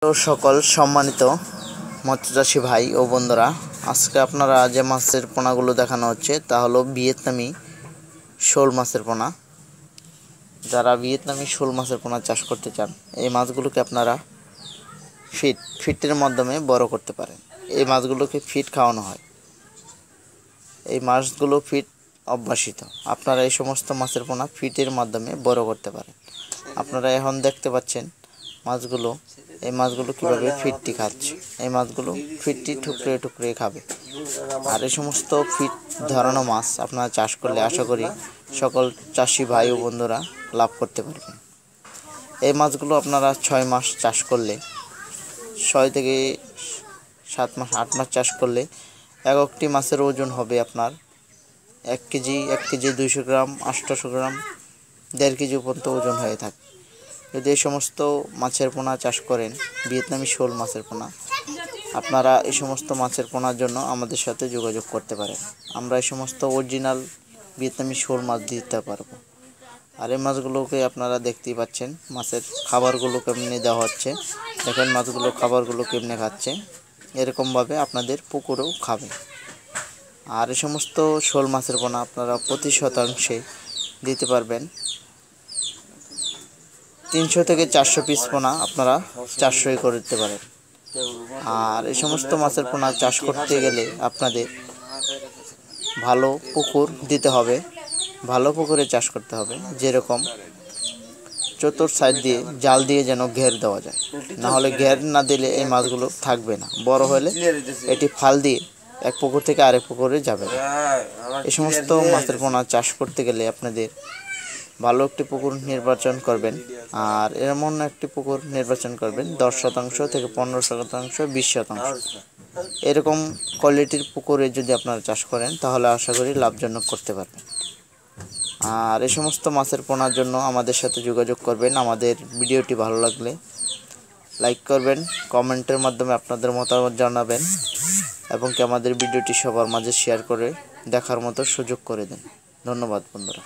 তো সকল সম্মানিত মৎস্যচাষী ভাই ও বন্ধুরা, আজকে আপনারা যে মাছের পোনাগুলো দেখানো হচ্ছে তা হলো ভিয়েতনামি শোল মাছের পোনা। যারা ভিয়েতনামি শোল মাছের পোনা চাষ করতে চান, এই মাছগুলোকে আপনারা ফিটের মাধ্যমে বড় করতে পারেন। এই মাছগুলোকে ফিট খাওয়ানো হয়। এই মাছগুলো ফিট অভ্যাসিত। আপনারা এই সমস্ত মাছের পোনা ফিটের মাধ্যমে বড় করতে পারেন। আপনারা এখন দেখতে পাচ্ছেন এই মাছগুলো কীভাবে ফিটটি খাচ্ছে। এই মাছগুলো ফিটটি টুকরে টুকরে খাবে। আর এই সমস্ত ফিট ধরানো মাছ আপনারা চাষ করলে আশা করি সকল চাষি ভাই ও বন্ধুরা লাভ করতে পারবেন। এই মাছগুলো আপনারা 6 মাস চাষ করলে, 6 থেকে 7 মাস 8 মাস চাষ করলে একটি মাছের ওজন হবে আপনার 1 কেজি 200 গ্রাম 800 গ্রাম 1.5 কেজি পর্যন্ত ওজন হয়ে থাকে। যদি এই সমস্ত মাছের পোনা চাষ করেন, ভিয়েতনামি শোল মাছের পোনা, আপনারা এই সমস্ত মাছের পোনার জন্য আমাদের সাথে যোগাযোগ করতে পারেন। আমরা এই সমস্ত অরিজিনাল ভিয়েতনামি শোল মাছ দিতে পারবো। আর এই মাছগুলোকে আপনারা দেখতেই পাচ্ছেন, মাছের খাবারগুলো কেমনে দেওয়া হচ্ছে। দেখেন মাছগুলো খাবারগুলো কেমনে খাচ্ছে। এরকমভাবে আপনাদের পুকুরেও খাবে। আর এই সমস্ত শোল মাছের পোনা আপনারা প্রতি শতাংশে দিতে পারবেন 300 থেকে 400 পিস পোনা আপনারা 400 করে দিতে পারেন। আর এই সমস্ত মাছের পোনা চাষ করতে গেলে আপনাদের ভালো পুকুর দিতে হবে, ভালো পুকুরে চাষ করতে হবে। যেরকম চতুর সাইড দিয়ে জাল দিয়ে যেন ঘের দেওয়া যায়, না হলে ঘের না দিলে এই মাছগুলো থাকবে না। বড় হলে এটি ফাল দিয়ে এক পুকুর থেকে আরেক পুকুরে যাবে না। এই সমস্ত মাছের পোনা চাষ করতে গেলে আপনাদের ভালো একটি পুকুর নির্বাচন করবেন। আর এমন একটি পুকুর নির্বাচন করবেন 10% থেকে 15%, 20%। এরকম কোয়ালিটির পুকুরে যদি আপনারা চাষ করেন তাহলে আশা করি লাভজনক করতে পারবেন। আর এই সমস্ত মাছের পোনার জন্য আমাদের সাথে যোগাযোগ করবেন। আমাদের ভিডিওটি ভালো লাগলে লাইক করবেন, কমেন্টের মাধ্যমে আপনাদের মতামত জানাবেন এবং কি আমাদের ভিডিওটি সবার মাঝে শেয়ার করে দেখার মতো সুযোগ করে দেন। ধন্যবাদ বন্ধুরা।